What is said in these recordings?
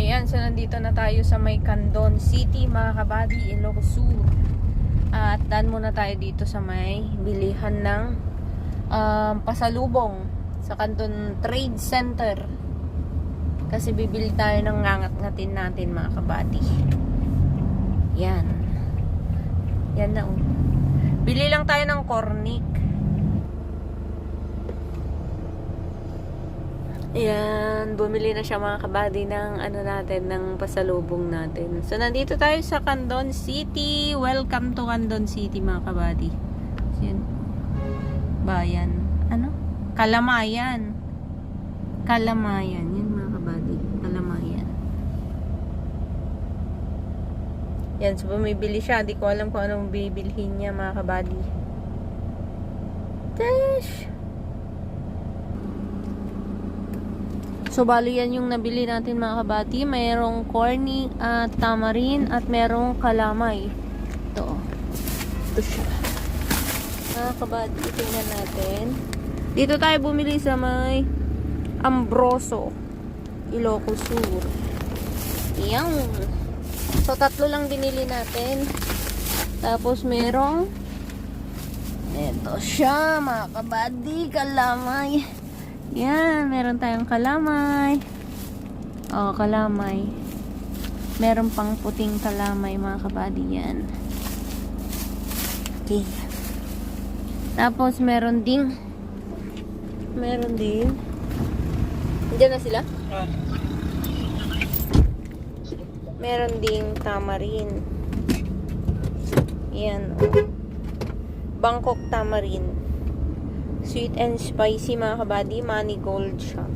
Ayan, so nandito na tayo sa may Candon City, mga kabady, Ilocos Sur. At daan muna tayo dito sa may bilihan ng pasalubong sa Candon Trade Center. Kasi bibili tayo ng ngangat-ngatin natin, mga kabady. Yan. Yan na. Bili lang tayo ng cornic. Ayan, bumili na siya, mga kabady, ng ano natin, ng pasalubong natin. So, nandito tayo sa Candon City. Welcome to Candon City, mga kabady. Yan. Bayan. Ano? Kalamayan. Kalamayan. Yan, mga kabady. Kalamayan. Yan, so bumibili siya. Hindi ko alam kung anong bibilhin niya, mga kabady. Dash! So, bali yan yung nabili natin, mga kabady. Mayroong corny at tamarin at mayroong kalamay. Ito. Ito siya. Mga kabady, tingnan natin. Dito tayo bumili sa may Ambroso, Ilocos Sur. Yan. So, 3 lang binili natin. Tapos, mayroong ito siya, mga kabady. Kalamay. Yan, meron tayong kalamay. Oh, kalamay. Meron pang puting kalamay, mga kabady, yan. Okay. Tapos meron ding Diyan na sila? Meron ding tamarin. Yan. Bangkok tamarin. Sweet and spicy, mga kabady. Manigold siya.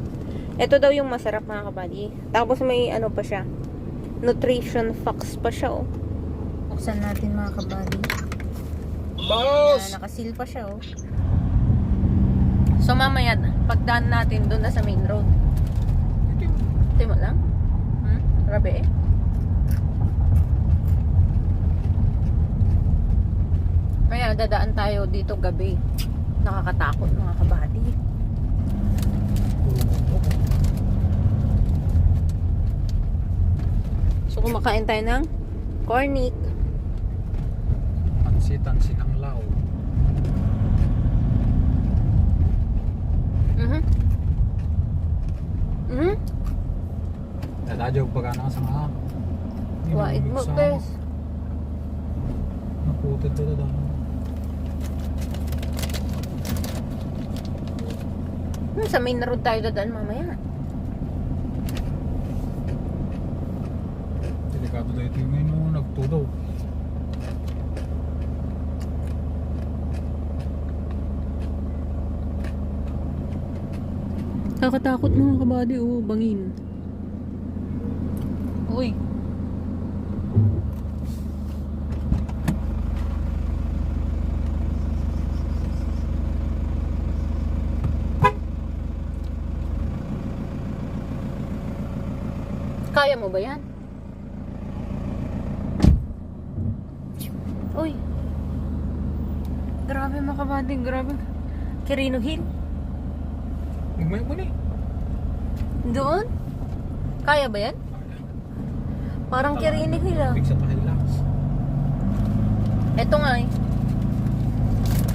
Ito daw yung masarap, mga kabady. Tapos may ano pa siya. Nutrition facts pa siya, oh. Buksan natin, mga kabady. Boss! Nakasil pa siya, oh. So, mamaya, pagdaan natin doon na sa main road. Ito mo lang? Grabe, eh. Kaya, dadaan tayo dito gabi. Nakakatakot, mga kabady. So, kumakain tayo ng cornic. Pansitan sinanglaw. Dadadyo pag ano sa mga Wait mo, guys. Naputid to dadaan. Sa main road tayo dadaan mamaya. Delikado daw ito yung ngayon, nagtudaw. Kakatakot, mga kabady, oh, bangin. Uy. Kaya mo ba yan? Uy. Grabe, mga kabady, grabe. Quirino Hill. Nagmay mo ni. Doon? Kaya ba yan? Parang Quirino Hill, ah. Big sa Hilux. Ito nga, eh.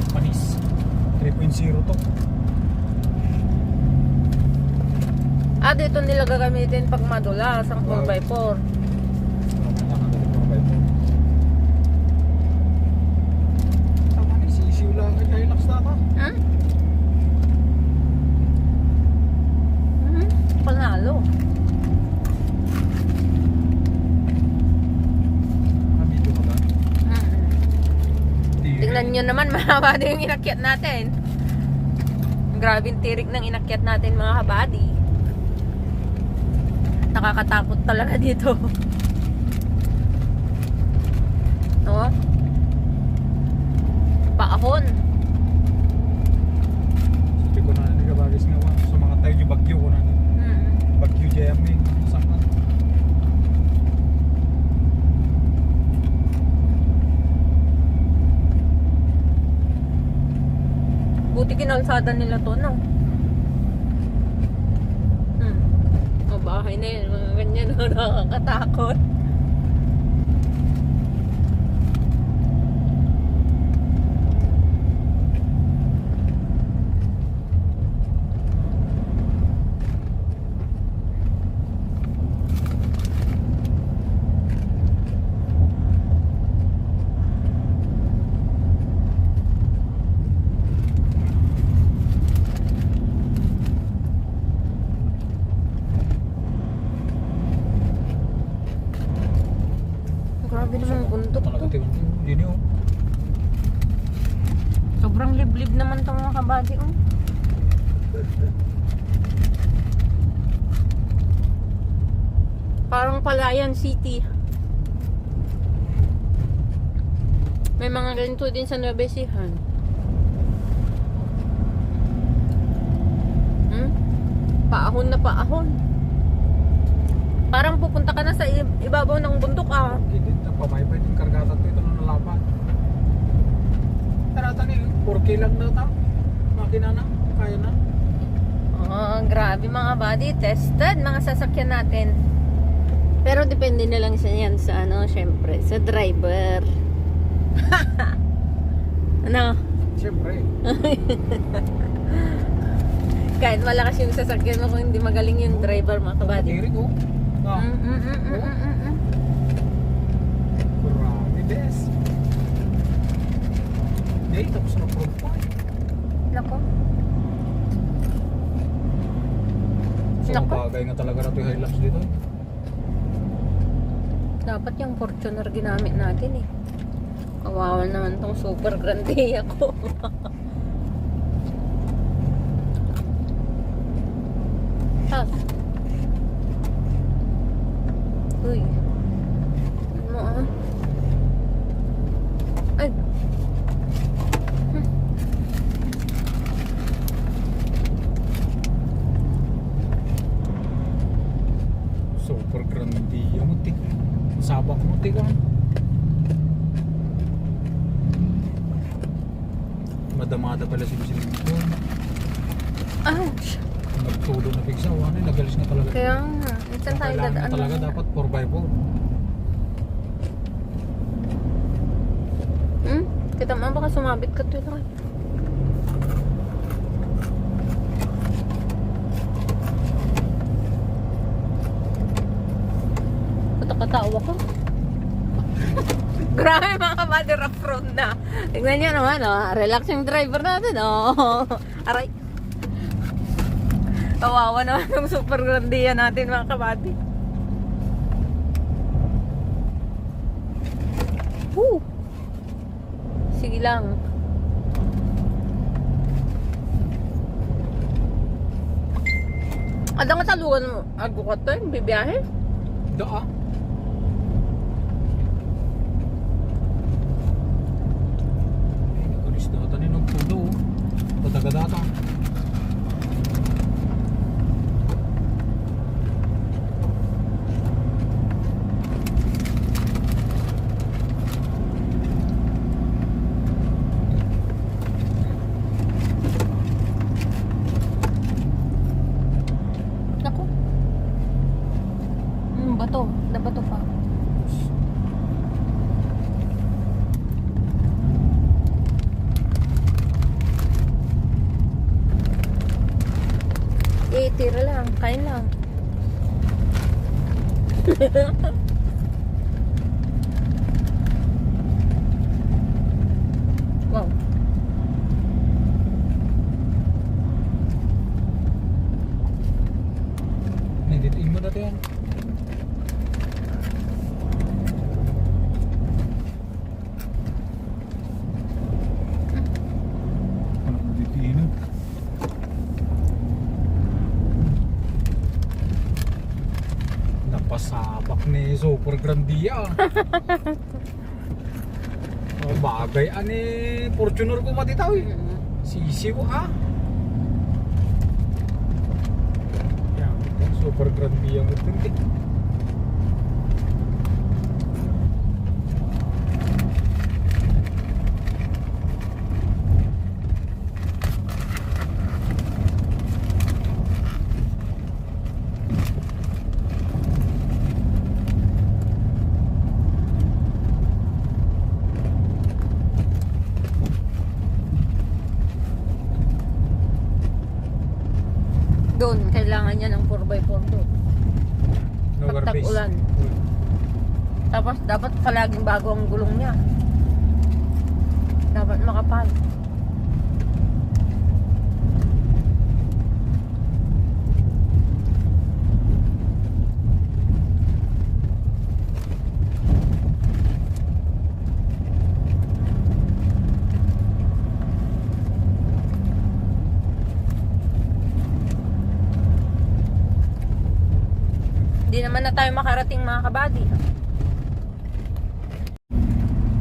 Panis. 3.0 to. Dito nila gagamitin pag madulas ang 4x4. Tama ni, sisiw lang ay Hilux na ka. Panalo. Nakabito ka ba? Tingnan nyo naman, mahaba din yung inakyat natin. Grabe yung tirik ng inakyat natin, mga kabady. Nakakatakot talaga dito. No? Paahon. Sige ko na nagabagis nga wa. So mga tayo yung bagyo ko na. Bagyo Jemmy. Saan? Buti kinalsada nila to, no? bahay na yun. Mga ganyan, no? Nakakatakot. Grabe naman bundok Talaga to. tingnan mo. Yun yun. Sobrang liblib naman itong mga kabady. Oh. Parang Palayan City. May mga ganito din sa Nueva Ecija. Paahon na paahon. Parang pupunta ka na sa ibabaw ng bundok ah. Hindi. Pamaypay din kargata to. Ito na nalapan. Tarata ni 4K lang daw ta. Makina na. Kaya na. Oh, grabe mga buddy. Tested mga sasakyan natin. Pero depende na lang yan sa ano, syempre, sa driver. Ano? Siyempre. Kahit malakas yung sasakyan mo kung hindi magaling yung driver mga kabady. Kadiri ko. Ah. Grabe des. Hindi, tapos na front pa. Nako. So, Nako. bagay nga talaga na ito yung Hilux dito. Dapat yung Fortuner ginamit natin eh. Kawawa naman tong super grande ako. Ah. Uy. Ano ah? Ay. Super grande yung mutik. Sabak mutik ah. Madamada pala si Bisil dito. Ouch. Nagtulo na bigsa. Ano, nagalis na talaga. Kaya nga. Minsan tayo Kailangan dadaan. talaga dapat 4x4. Kita mo baka sumabit ka to lang. Katawa ko. Grabe mga kabady, rough road na. Tignan nyo naman, oh. Relax yung driver natin, oh. Aray. Kawawa naman yung super grandia natin mga kabady. Woo! Sige lang. Ada nga talugan mo. Ago ka to, bibiyahe? Daa. Nagalis na ata ni nagtulo. Patagadata. Naku. Bato. Nabato pa. Eh, tira lang. Kain lang. Wow. Neditiin mo dati yan. Ano mo ditiin? Napasabak ni Super Grandia. Oh, bagay ani Fortuner ko matitaw eh. Sisiw ah. Yan, Super Grandia mo ito. doon, kailangan niya ng 4x4 doon. No Pag garbage. tag-ulan. Tapos dapat palaging bago ang gulong niya. Dapat makapal. Hindi naman na tayo makarating mga kabady.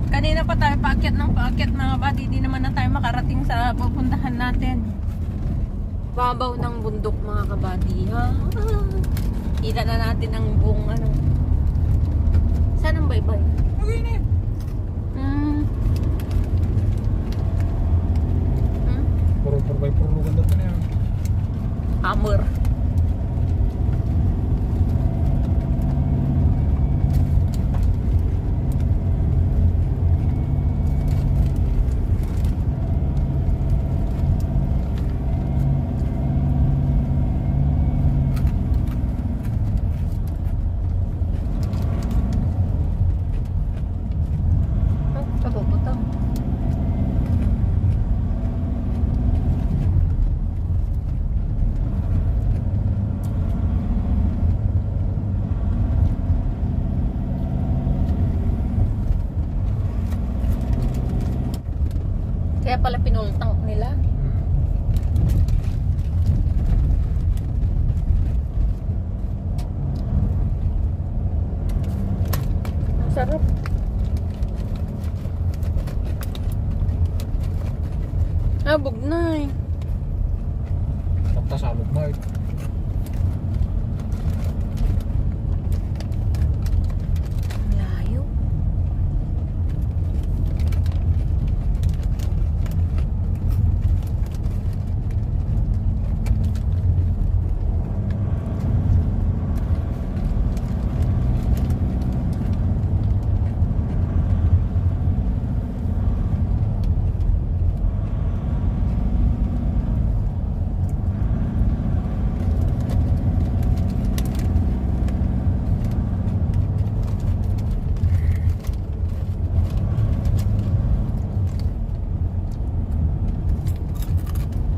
Kanina pa tayo paakyat ng paakyat mga kabady. Hindi naman na tayo makarating sa pupuntahan natin. Babaw ng bundok mga kabady. Ha? Kita na natin ang buong ano. Saan ang baybay? Okay na yun. Puro 4x4 ganda to na yan. Hammer. Kaya pala pinultang nila. Ang sarap. Abog na eh. Pagtasalog mo eh. Ang layo.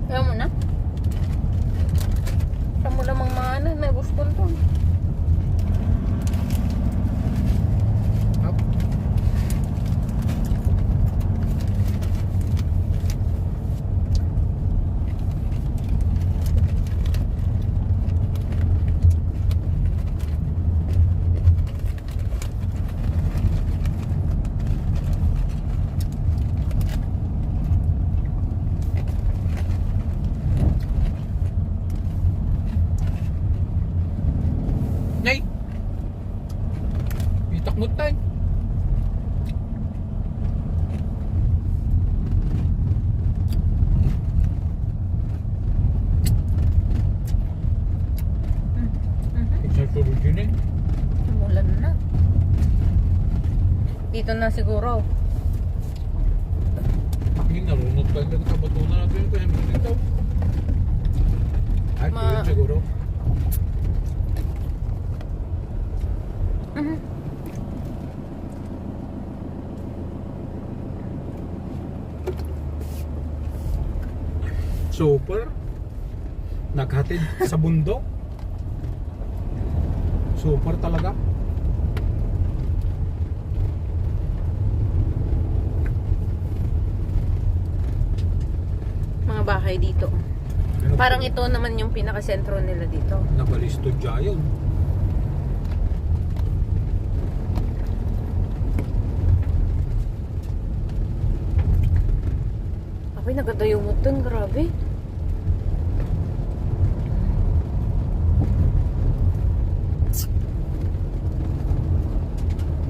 Kaya mo na? Kaya mo lamang maano, may gusto to. Up. Nay! Itakmot tayo. Nagsasulod yun eh. Umulan na. Dito na siguro. Hindi nalunod tayo. Nagkabatunan natin yung kaya hindi daw. Ay, yun siguro. Super. Naghatid sa bundok. Super talaga. Mga bahay dito. Parang ito naman yung pinakasentro nila dito. Nabalisto dyan. Ako'y nagadayumot dun, grabe.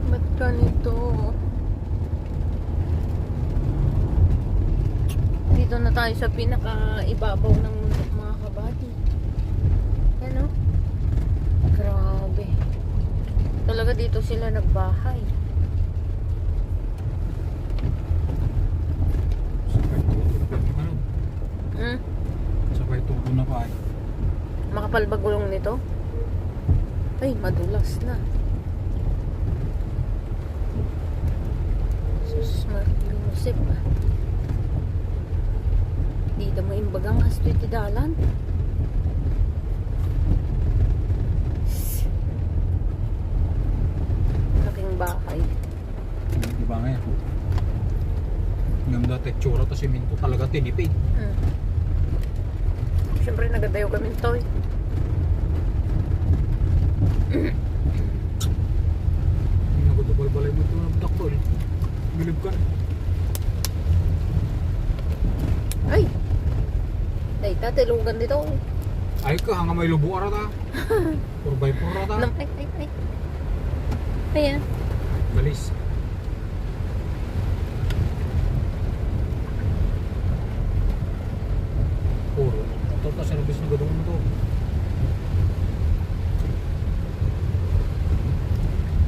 Ba't ganito? Dito na tayo sa pinaka-ibabaw ng mga kabady. Ano? Grabe. Talaga dito sila nagbahay. Sabay tuto na pa eh. Hmm? Sabay tuto na pa eh. Makapal ba gulong nito? Ay, madulas na. Sus, Marisip. Di na maimbagang hasto iti dalan. Laking bahay. Diba nga yan? Ganda tekstura to siminto talaga tinipid. Siyempre nagadayo kami ito eh. Nagutubal-balay mo ito na takto eh. Bilib ka na. Ay! Dahita, tilugan dito. Ay ka, hanga may lubo ara ta. 4x4 ara ta. Ay. Ayan. Balis. Puro. Ito ta service na gadong mo to.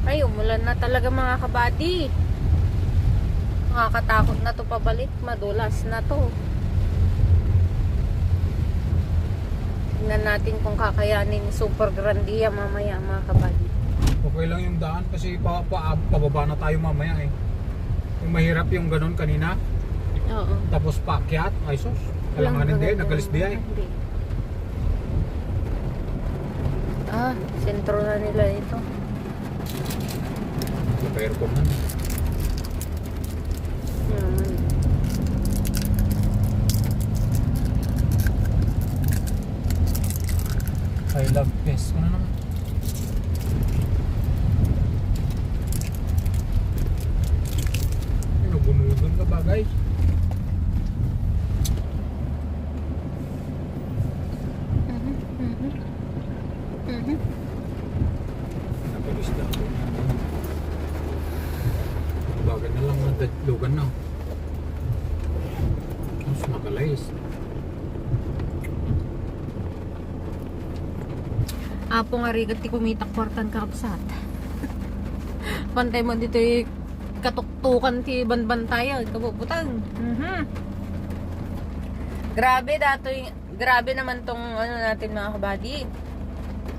Ay, umulan na talaga mga kabady. Nakakatakot na to pabalik. Madulas na to. Tingnan natin kung kakayanin Super Grandia mamaya mga kabady. Okay lang yung daan kasi pababa na tayo mamaya eh. Yung mahirap yung ganun kanina. Oo. Tapos paakyat. Ay sus. Kailanganin din. Nagalis di ay. Hindi. Ah, sentro na nila ito. Naka-aircon na. I love this. Ano naman? Nabunugan ka bagay. Napalis na ako. Bagay na lang ang lugan na. Mas makalayas. Apo nga rigat ti kumitak kwartan kakapsat. Pantay mo dito yung katuktukan ti banban tayo. Kabuputang. Grabe naman tong ano natin mga kabady.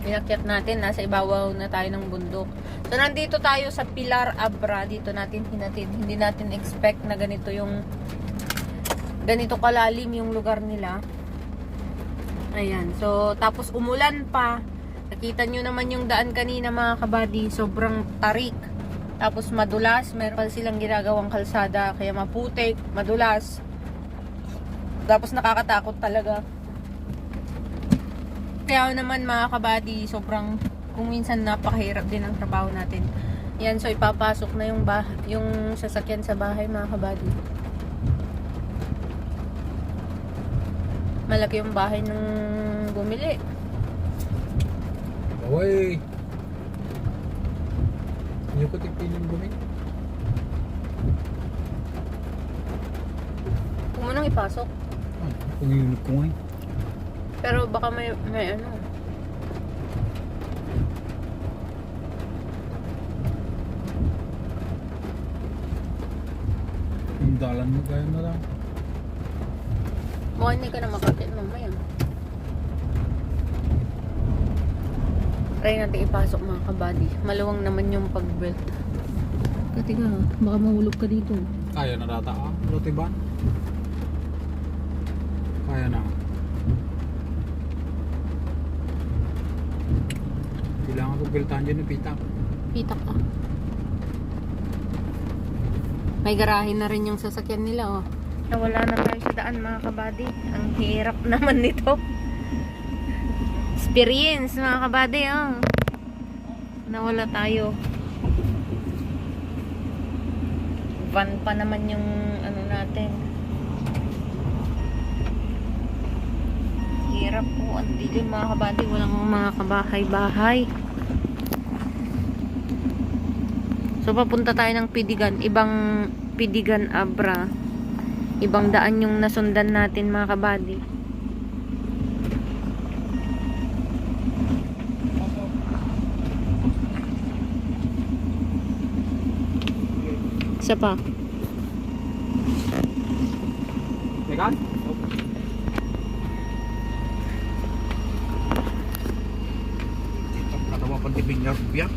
Pinakyat natin. Nasa ibabaw na tayo ng bundok. So nandito tayo sa Pilar Abra. Dito natin hinatid. Hindi natin expect na ganito kalalim yung lugar nila. Ayan. So tapos umulan pa. Nakita nyo naman yung daan kanina mga kabady, sobrang tarik. Tapos madulas, meron pa silang ginagawang kalsada, kaya maputik, madulas. Tapos nakakatakot talaga. Kaya naman mga kabady, sobrang, kung minsan napakahirap din ang trabaho natin. Yan, so ipapasok na yung sasakyan sa bahay mga kabady. Malaki yung bahay ng bumili. Away! Hindi ko tipin yung guming. Kung mo nang ipasok. Kung yung kumay. Pero baka may ano. Yung dalan mo kaya na lang. Baka hindi ka na makakit mamaya. Try natin ipasok mga kabady. Maluwang naman yung pag-belt. Katiga, baka mahulog ka dito. Kaya na data ah. Lotiban. Kaya na. Kailangan ko biltahan dyan ng pitak. Pitak ka. May garahe na rin yung sasakyan nila oh. Nawala na tayo sa daan mga kabady. Ang hirap naman nito. Experience mga kabady oh. Nawala tayo. Van pa naman yung ano natin. Hirap po. Ang dilim mga kabady. Walang mga kabahay-bahay. So papunta tayo ng Pidigan. Ibang Pidigan Abra. Ibang daan yung nasundan natin mga kabady. Isa pa. Tekan? Yarp.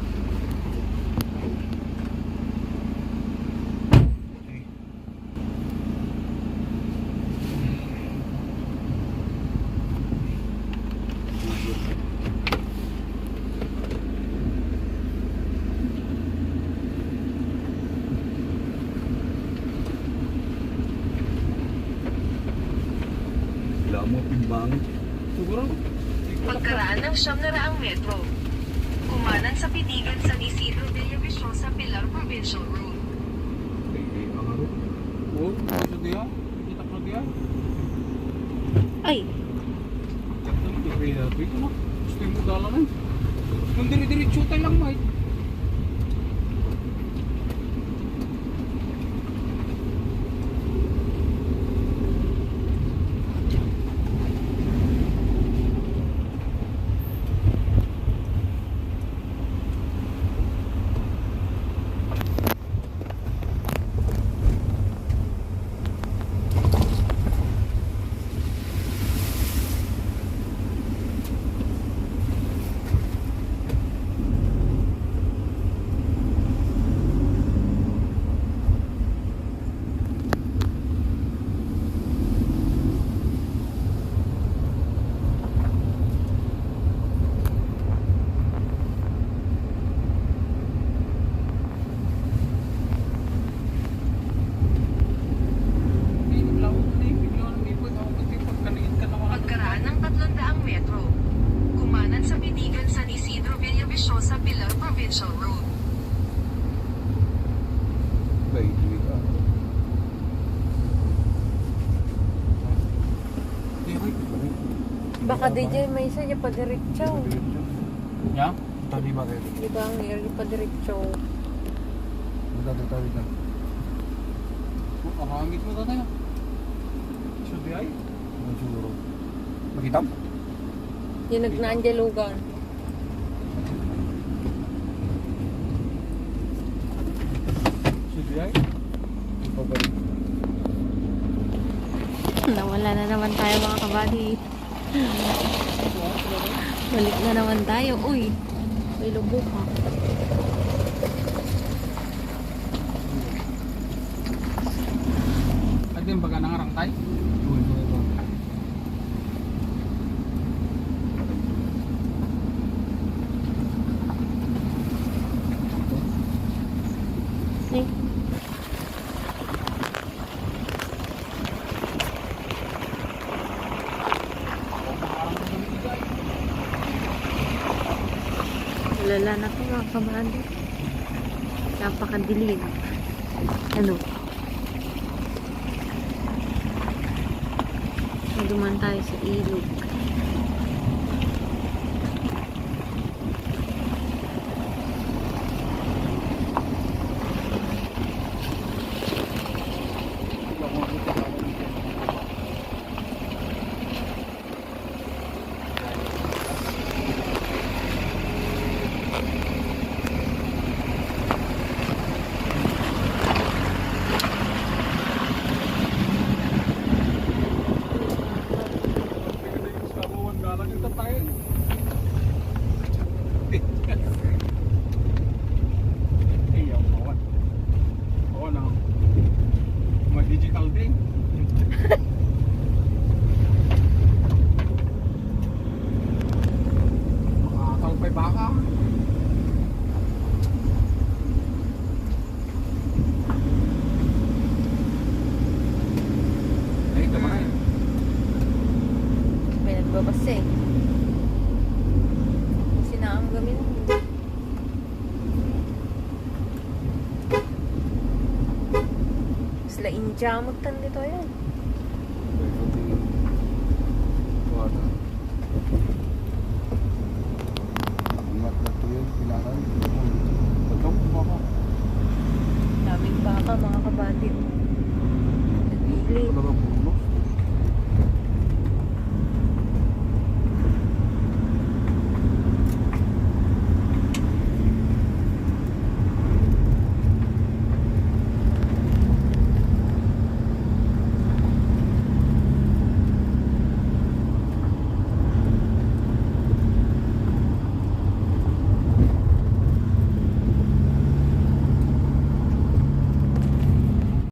Wala mo timbang. Siguro. Pagkaraan ng 700 metro. Kumanan sa Pitigan San Isidro Villavicencio sa Pilar Provincial Road. Ang aro. Oh, sa dia. Kita ko dia. Ay, Sabi ko na. Gusto yung budala na. Kung diri-diritso tayo lang, Mike. Pagkaraan ng 300 metro. Kumanan sa Pitigan San Isidro Villavicencio sa Pilar Provincial Road. Baby ka. baka DJ may isa niya pa diretso. Ya? Tadi ba kayo? Di ba ang iri pa diretso? Tadi na. Oh, kakangit mo ka tayo. Sa dia ay. Ang siguro. Makita mo? Yung nagnaandiyalugan. Sa dia ay. Ikaw ba rin? Nawala na naman tayo mga kabady. Balik na naman tayo. Uy, may lubok ha. At yung baga nangarang tayo. Eh, Lala na to mga kabady. Napakadilim. Ano? Naduman tayo sa ilog. Digital din. Makakalpay baka. Ay, kamay. May nagbabas eh. Sinaang gamin. Sila India magtan dito yan.